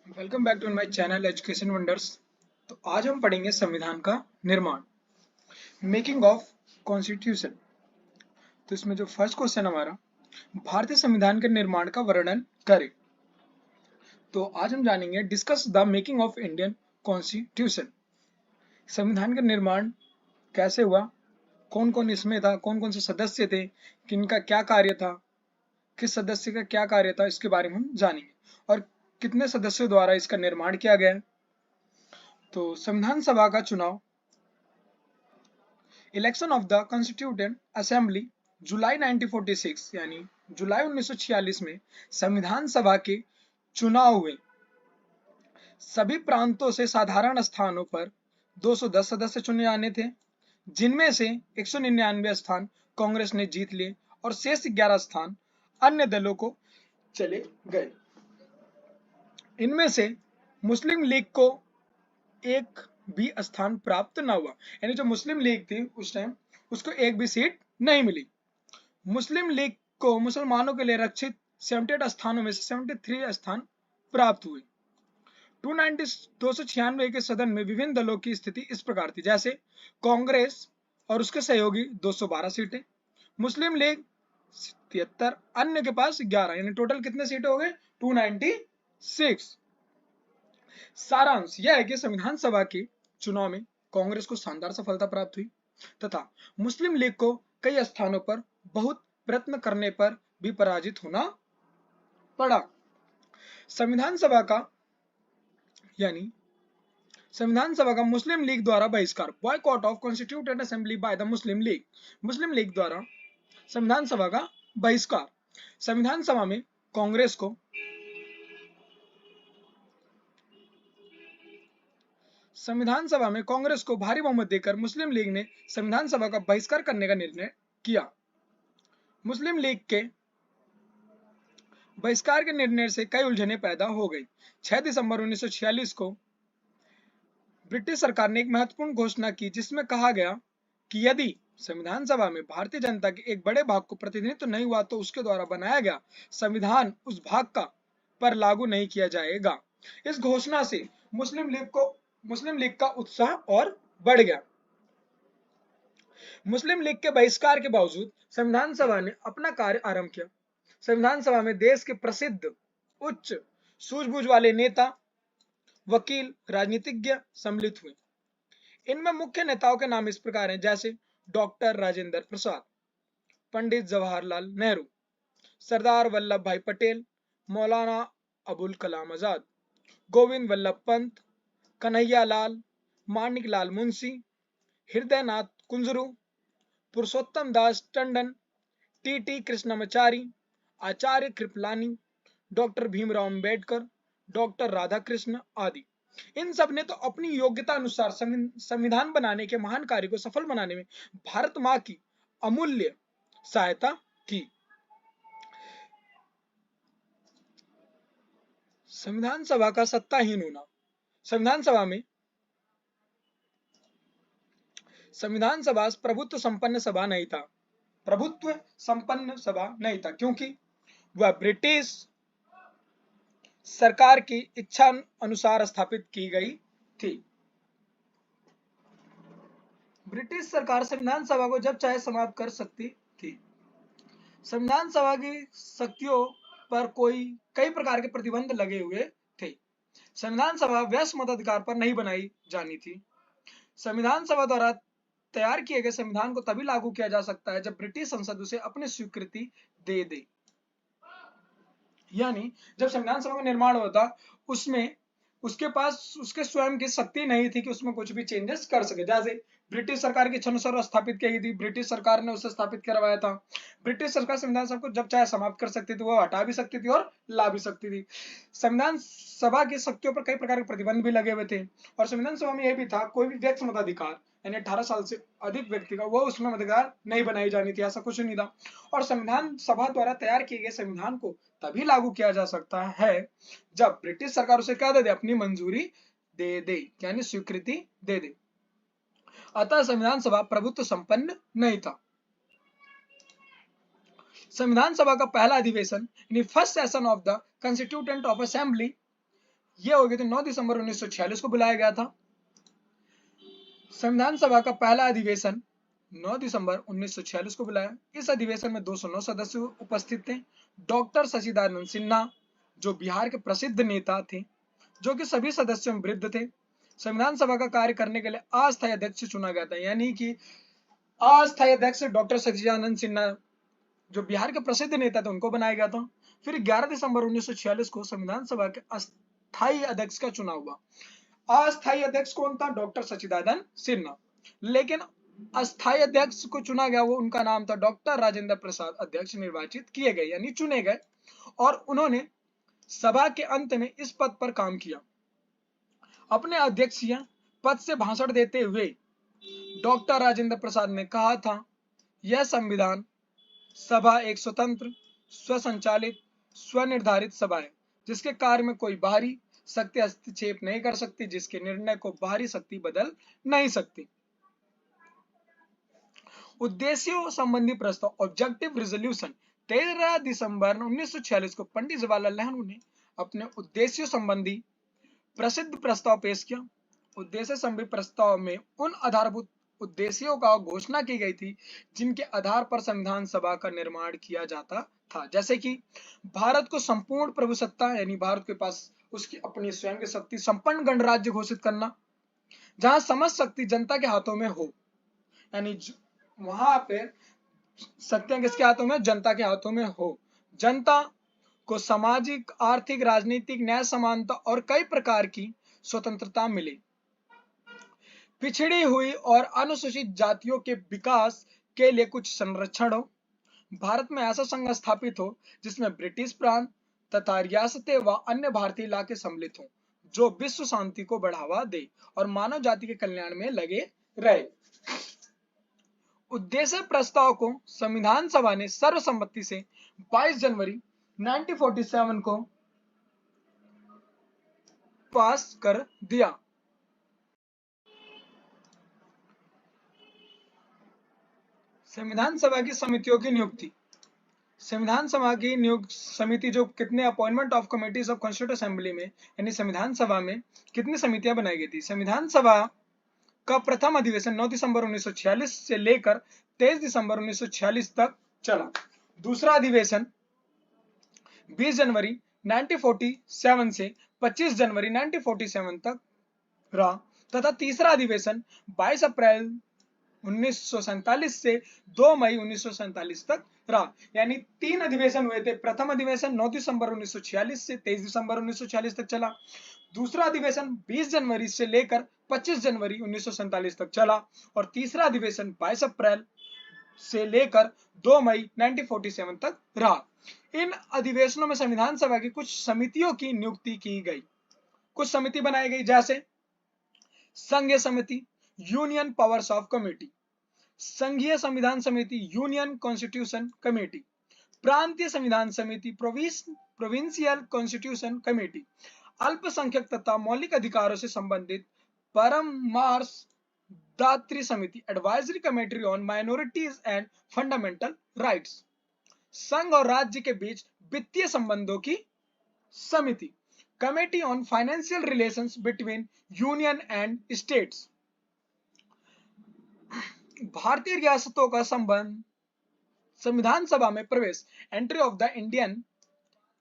Welcome back to my channel education wonders. तो आज हम पढ़ेंगे संविधान का निर्माण, मेकिंग ऑफ कॉन्स्टिट्यूशन। तो इसमें जो फर्स्ट क्वेश्चन हमारा, भारतीय संविधान के निर्माण का वर्णन करें। तो आज हम जानेंगे discuss the making of Indian constitution. संविधान का निर्माण कैसे हुआ, कौन कौन इसमें था, कौन कौन से सदस्य थे, किनका क्या कार्य था, किस सदस्य का क्या कार्य था, इसके बारे में हम जानेंगे और कितने सदस्यों द्वारा इसका निर्माण किया गया है। तो संविधान सभा का चुनाव, इलेक्शन ऑफ द कॉन्स्टिट्यूटेंट असेंबली जुलाई 1946 यानी जुलाई 1946 में संविधान सभा के चुनाव हुए। सभी प्रांतों से साधारण स्थानों पर 210 सदस्य चुने जाने थे, जिनमें से 199 स्थान कांग्रेस ने जीत लिए और शेष 11 स्थान अन्य दलों को चले गए। इनमें से मुस्लिम लीग को एक भी स्थान प्राप्त न हुआ, यानी जो मुस्लिम लीग थी उस टाइम उसको एक भी सीट नहीं मिली। मुस्लिम लीग को मुसलमानों के लिए रक्षित 78 स्थानों में से 73 स्थान प्राप्त हुए। 296 के सदन में विभिन्न दलों की स्थिति इस प्रकार थी, जैसे कांग्रेस और उसके सहयोगी 212 सीटें, मुस्लिम लीग 73, अन्य के पास 11, यानी टोटल कितने सीटें हो गए 296। सारांश यह है कि संविधान सभा के चुनाव में कांग्रेस को शानदार सफलता प्राप्त हुई तथा मुस्लिम लीग को कई स्थानों पर बहुत प्रयत्न करने पर भी पराजित होना पड़ा। संविधान सभा का मुस्लिम लीग द्वारा बहिष्कार, boycott of constituent assembly by the Muslim League. Muslim League द्वारा संविधान सभा का बहिष्कार। संविधान सभा में कांग्रेस को भारी बहुमत देकर मुस्लिम लीग ने संविधान सभा का बहिष्कार करने का निर्णय किया। मुस्लिम लीग के बहिष्कार के निर्णय से कई उलझनें पैदा हो गई। 6 दिसंबर 1946 को ब्रिटिश सरकार ने एक महत्वपूर्ण घोषणा की, जिसमें कहा गया कि यदि संविधान सभा में भारतीय जनता के एक बड़े भाग को प्रतिनिधित्व नहीं हुआ तो उसके द्वारा बनाया गया संविधान उस भाग का पर लागू नहीं किया जाएगा। इस घोषणा से मुस्लिम लीग का उत्साह और बढ़ गया। मुस्लिम लीग के बहिष्कार के बावजूद संविधान सभा ने अपना कार्य आरंभ किया। संविधान सभा में देश के प्रसिद्ध उच्च सूझबूझ वाले नेता, वकील, राजनीतिज्ञ सम्मिलित हुए। इनमें मुख्य नेताओं के नाम इस प्रकार हैं, जैसे डॉक्टर राजेंद्र प्रसाद, पंडित जवाहरलाल नेहरू, सरदार वल्लभ भाई पटेल, मौलाना अबुल कलाम आजाद, गोविंद वल्लभ पंत, कन्हैया लाल, मानिक लाल मुंशी, हृदयनाथ कुंजरू, पुरुषोत्तम Das Tandon, T Krishnamachari, Acharya Kripalani, doctor Bhimrao Ambedkar, doctor Radhakrishna आदि। इन सब ने तो अपनी योग्यता अनुसार संविधान बनाने के महान कार्य को सफल बनाने में भारत मां की अमूल्य सहायता की। संविधान सभा का सत्ताहीन होना। संविधान सभा प्रभुत्व संपन्न सभा नहीं था, क्योंकि वह ब्रिटिश सरकार की इच्छा अनुसार स्थापित की गई थी। ब्रिटिश सरकार संविधान सभा को जब चाहे समाप्त कर सकती थी। संविधान सभा की शक्तियों पर कई प्रकार के प्रतिबंध लगे हुए थे। संविधान सभा वयस्क मताधिकार पर नहीं बनाई जानी थी। संविधान सभा द्वारा तैयार किए गए संविधान को तभी लागू किया जा सकता है जब ब्रिटिश संसद उसे अपनी स्वीकृति दे दे। यानी जब संविधान सभा का निर्माण हुआ था, उसमें उसके पास उसके स्वयं की शक्ति नहीं थी कि उसमें कुछ भी चेंजेस कर सके। जैसे ब्रिटिश सरकार की इच्छानुसार स्थापित की गई थी, ब्रिटिश सरकार ने उसे स्थापित करवाया था। ब्रिटिश सरकार संविधान सभा को जब चाहे समाप्त कर सकती थी, वो हटा भी सकती थी और ला भी सकती थी। संविधान सभा की शक्तियों पर कई प्रकार के प्रतिबंध भी लगे हुए थे और संविधान सभा में यह भी था, कोई भी व्यक्ति मताधिकार यानी 18 साल से अधिक व्यक्ति का वो उसमें मताधिकार नहीं बनाई जानी थी, ऐसा कुछ नहीं था। और संविधान सभा द्वारा तैयार किए गए संविधान को तभी लागू किया जा सकता है जब ब्रिटिश सरकार उसे क्या दे दे, अपनी मंजूरी दे दे, यानी स्वीकृति दे दे। अतः संविधान सभा प्रभुत्व संपन्न नहीं था। संविधान सभा का पहला अधिवेशन यानी first session of the constituent of assembly ये हो गई थी 9 दिसंबर 1946 को बुलाया गया था। संविधान सभा का पहला अधिवेशन 9 दिसंबर 1946 को बुलाया। इस अधिवेशन में 209 सदस्य उपस्थित थे। डॉक्टर सचिदानंद सिन्हा जो बिहार के प्रसिद्ध नेता थे, जो कि सभी सदस्यों में वृद्ध थे। संविधान सभा का कार्य करने के लिए अस्थायी अध्यक्ष चुना गया था, यानी कि अस्थायी अध्यक्ष डॉक्टर सचिदानंद सिन्हा जो बिहार के प्रसिद्ध नेता थे उनको बनाया गया था। फिर 11 दिसंबर 1946 को संविधान सभा के अस्थायी अध्यक्ष का चुनाव हुआ। अस्थायी अध्यक्ष कौन था? डॉक्टर सचिदानंद सिन्हा। लेकिन अस्थायी अध्यक्ष को चुना गया, वो उनका नाम था डॉक्टर राजेंद्र प्रसाद। अध्यक्ष निर्वाचित किए गए यानी चुने गए और उन्होंने सभा के अंत में इस पद पर काम किया। अपने अध्यक्षीय पद से भाषण देते हुए डॉक्टर राजेंद्र प्रसाद ने कहा था, यह संविधान सभा एक स्वतंत्र, स्वसंचालित, स्वनिर्धारित सभा है, जिसके कार्य में कोई बाहरी शक्ति हस्तक्षेप नहीं कर सकती, जिसके निर्णय को बाहरी शक्ति बदल नहीं सकती। उद्देश्यों संबंधी प्रस्ताव ऑब्जेक्टिव रेजोल्यूशन 13 दिसंबर 1946 को पंडित जवाहरलाल नेहरू ने अपने उद्देश्यों संबंधी प्रसिद्ध प्रस्ताव पेश किया। उद्देश्य संबंधी प्रस्ताव में उन आधारभूत उद्देश्यों का घोषणा की गई थी जिनके आधार पर संविधान सभा का निर्माण किया जाता था, जैसे कि भारत को संपूर्ण प्रभुसत्ता यानी भारत के पास उसकी अपनी स्वयं की शक्ति, संपन्न गणराज्य घोषित करना जहां समस्त शक्ति जनता के हाथों में हो, यानी वहां पे शक्तियां किसके हाथों में? जनता के हाथों में हो। जनता को सामाजिक, आर्थिक, राजनीतिक, न्याय, समानता और कई प्रकार की स्वतंत्रता मिले। पिछड़ी हुई और अनुसूचित जातियों के विकास के लिए कुछ संरक्षण हो। भारत में ऐसा संघ स्थापित हो जिसमें ब्रिटिश प्रांत तथा रियासतें व अन्य भारतीय इलाके सम्मिलित हों, जो विश्व शांति को बढ़ावा दे और मानव जाति के कल्याण में लगे रहे। उद्देश्य प्रस्ताव को संविधान सभा ने सर्वसम्मति से 22 जनवरी 1947 को पास कर दिया। संविधान सभा की समितियों की नियुक्ति। संविधान सभा की नियुक्त समिति जो कितने appointment of committees of constituent assembly में यानी संविधान सभा में कितनी समितियां बनाई गई थी? संविधान सभा का प्रथम अधिवेशन 9 दिसंबर 1946 से लेकर 23 दिसंबर 1946 तक चला। दूसरा अधिवेशन 20 जनवरी 1947 से 25 जनवरी 1947 तक रहा तथा तीसरा अधिवेशन 22 अप्रैल 1947 से 2 मई 1947 तक रहा। यानी 3 अधिवेशन हुए थे। प्रथम अधिवेशन 9 दिसंबर 1946 से 23 दिसंबर 1946 तक चला। दूसरा अधिवेशन 20 जनवरी से लेकर 25 जनवरी 1947 तक चला और तीसरा अधिवेशन 22 अप्रैल से लेकर 2 मई 1947 तक रहा। इन अधिवेशनों में संविधान सभा की कुछ समितियों की नियुक्ति की गई। कुछ समिति बनाई गई, जैसे संघीय समिति, यूनियन पावर्स ऑफ कमेटी, संघीय संविधान समिति, यूनियन कॉन्स्टिट्यूशन कमेटी, प्रांतीय संविधान समिति, प्रोविंशियल कॉन्स्टिट्यूशन कमेटी, अल्पसंख्यक तथा मौलिक अधिकारों से संबंधित परामर्शदात्री समिति, advisory committee on minorities and fundamental rights, संघ और राज्य के बीच वित्तीय संबंधों की समिति, committee on financial relations between union and states, भारतीय रियासतों का संबंध संविधान सभा में प्रवेश, entry of the Indian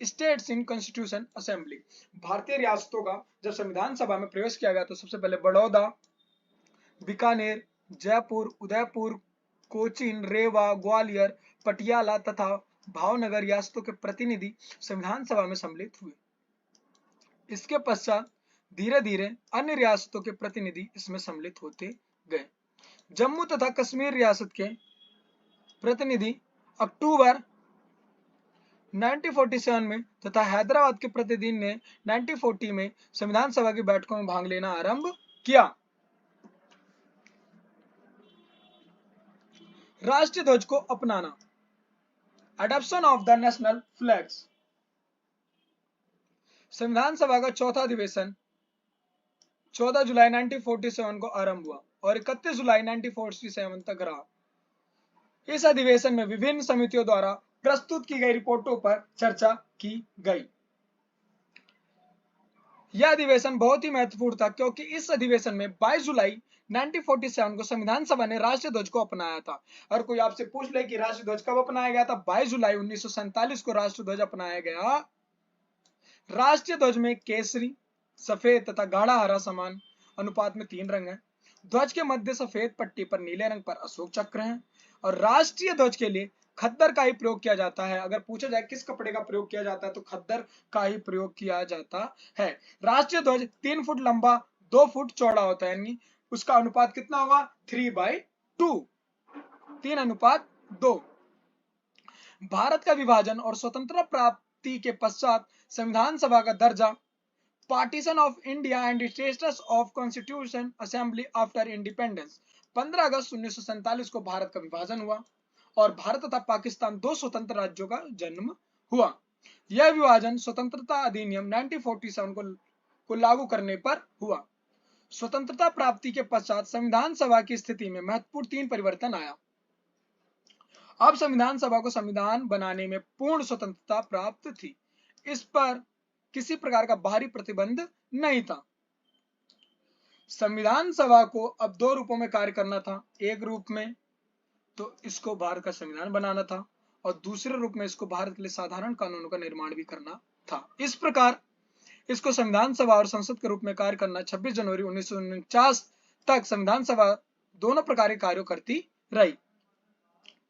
states in constitution assembly. भारतीय रियासतों का जब संविधान सभा में प्रवेश किया गया तो सबसे पहले बड़ौदा, बीकानेर, जयपुर, उदयपुर, कोचीन, रेवा, ग्वालियर, पटियाला तथा भावनगर रियासतों के प्रतिनिधि संविधान सभा में सम्मिलित हुए। इसके पश्चात धीरे धीरे अन्य रियासतों के प्रतिनिधि इसमें सम्मिलित होते गए। जम्मू तथा कश्मीर रियासत के प्रतिनिधि अक्टूबर 1947 में तथा हैदराबाद के प्रतिनिधि ने 1940 में संविधान सभा की बैठकों में भाग लेना आरंभ किया। राष्ट्रीय ध्वज को अपनाना, adoption of the national flags. संविधान सभा का चौथा अधिवेशन 14 जुलाई 1947 को आरंभ हुआ और 31 जुलाई 1947 तक रहा। इस अधिवेशन में विभिन्न समितियों द्वारा प्रस्तुत की गई रिपोर्टों पर चर्चा की गई। यह अधिवेशन बहुत ही महत्वपूर्ण था क्योंकि इस अधिवेशन में 22 जुलाई 1947 को संविधान सभा ने राष्ट्रीय ध्वज को अपनाया था। अगर कोई आपसे पूछ ले कि राष्ट्रीय ध्वज कब अपनाया गया था, 22 जुलाई 1947 को राष्ट्रीय ध्वज अपनाया गया। राष्ट्रीय ध्वज में केसरी, सफेद तथा गाढ़ा हरा समान अनुपात में 3 रंग हैं। ध्वज के मध्य सफेद पट्टी पर नीले रंग पर अशोक चक्र है और राष्ट्रीय ध्वज के लिए खद्दर का ही प्रयोग किया जाता है। अगर पूछा जाए किस कपड़े का प्रयोग किया जाता है तो खद्दर का ही प्रयोग किया जाता है। राष्ट्रीय ध्वज 3 फुट लंबा 2 फुट चौड़ा होता है, यानी उसका अनुपात कितना होगा 3/2, 3:2। भारत का विभाजन और स्वतंत्रता प्राप्ति के पश्चात संविधान सभा का दर्जा, partition of India and status of constitution assembly after independence, 15 अगस्त 1947 को भारत का विभाजन हुआ और भारत तथा पाकिस्तान 2 स्वतंत्र राज्यों का जन्म हुआ। यह विभाजन स्वतंत्रता अधिनियम 1947 को लागू करने पर हुआ। स्वतंत्रता प्राप्ति के पश्चात संविधान सभा की स्थिति में महत्वपूर्ण 3 परिवर्तन आया। अब संविधान सभा को संविधान बनाने में पूर्ण स्वतंत्रता प्राप्त थी। इस पर किसी प्रकार का बाहरी प्रतिबंध नहीं था। संविधान सभा को अब 2 रूपों में कार्य करना था। एक रूप में तो इसको भारत का संविधान बनाना था और दूसरे रूप में इसको भारत के लिए साधारण कानूनों का निर्माण भी करना था। इस प्रकार इसको संविधान सभा और संसद के रूप में कार्य करना 26 जनवरी 1949 तक संविधान सभा दोनों प्रकार के कार्यों करती रही,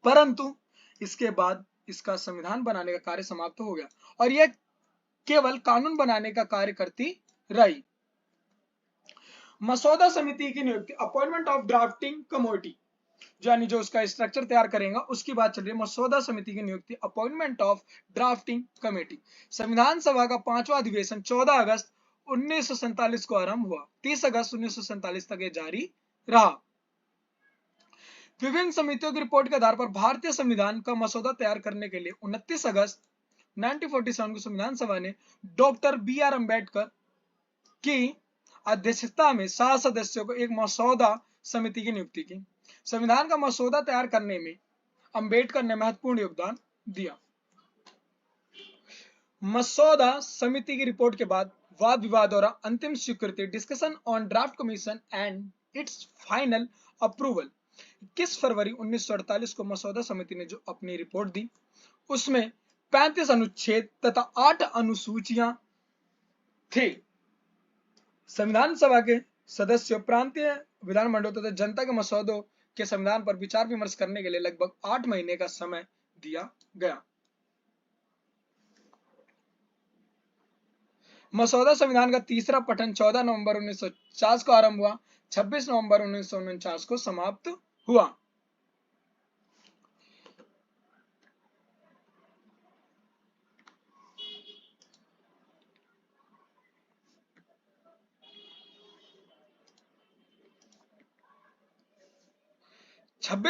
परंतु इसके बाद इसका संविधान बनाने का कार्य समाप्त हो गया और यह केवल कानून बनाने का कार्य करती रही। मसौदा समिति की नियुक्ति, अपॉइंटमेंट ऑफ ड्राफ्टिंग कमेटी, यानी जो उसका स्ट्रक्चर तैयार करेगा उसकी बात चल रही है। मसौदा समिति की नियुक्ति, अपॉइंटमेंट ऑफ ड्राफ्टिंग कमेटी। संविधान सभा का 5वां अधिवेशन 14 अगस्त 1947 को आरंभ हुआ, 30 अगस्त 1947 तक यह जारी रहा। विभिन्न समितियों की रिपोर्ट के आधार पर भारतीय संविधान का मसौदा तैयार करने के लिए 29 अगस्त 1947 को संविधान सभा ने डॉक्टर बी.आर. अम्बेडकर की अध्यक्षता में 7 सदस्यों को एक मसौदा समिति की नियुक्ति की। संविधान का मसौदा तैयार करने में अम्बेडकर ने महत्वपूर्ण योगदान दिया। मसौदा समिति की रिपोर्ट के बाद वाद विवाद और अंतिम स्वीकृति, discussion on draft commission and it's final approval. 21 फरवरी 1948 को मसौदा समिति ने जो अपनी रिपोर्ट दी उसमें 35 अनुच्छेद तथा 8 अनुसूचियां थे। संविधान सभा के सदस्यों, प्रांतीय विधानमंडलों तथा जनता के मसौदों के संविधान पर विचार विमर्श करने के लिए लगभग 8 महीने का समय दिया गया। मसौदा संविधान का तीसरा पठन 14 नवंबर 1950 को आरंभ हुआ, 26 नवंबर 1949 को समाप्त हुआ।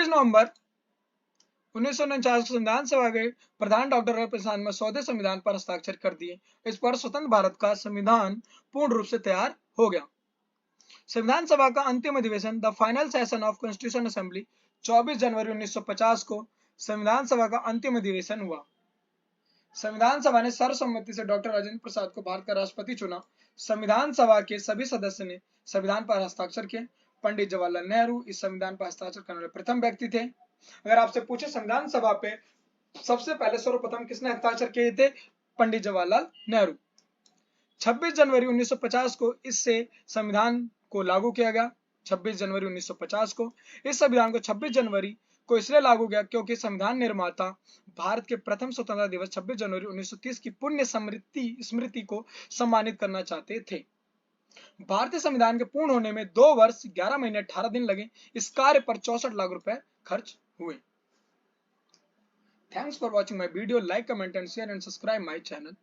नवंबर 1949 को संविधान सभा के प्रधान डॉक्टर राजेंद्र प्रसाद मसौदे संविधान पर हस्ताक्षर कर दिए। इस पर स्वतंत्र भारत का संविधान पूर्ण रूप से तैयार हो गया। संविधान सभा का अंतिम अधिवेशन, the final session of constitution assembly, 24 जनवरी 1950 को संविधान सभा का अंतिम अधिवेशन हुआ। संविधान सभा ने सर्वसम्मति से डॉक्टर राजेंद्र प्रसाद को भारत का राष्ट्रपति चुना। संविधान सभा के सभी सदस्य ने संविधान पर हस्ताक्षर किए। पंडित जवाहरलाल नेहरू इस संविधान पर हस्ताक्षर करने वाले प्रथम व्यक्ति थे। अगर आपसे पूछे संविधान सभा पे सबसे पहले सर्वप्रथम किसने हस्ताक्षर किए थे, पंडित जवाहरलाल नेहरू। 26 जनवरी 1950 को इससे संविधान को लागू किया गया। 26 जनवरी 1950 को इस संविधान को 26 जनवरी को इसलिए लागू किया क्योंकि संविधान निर्माता भारत के प्रथम स्वतंत्रता दिवस 26 जनवरी 1930 की पुण्य स्मृति को सम्मानित करना चाहते थे। भारतीय संविधान के पूर्ण होने में 2 वर्ष 11 महीने 18 दिन लगे। इस कार्य पर 64 लाख रुपए खर्च हुए। Thanks for watching my video. Like, comment and share and subscribe my channel.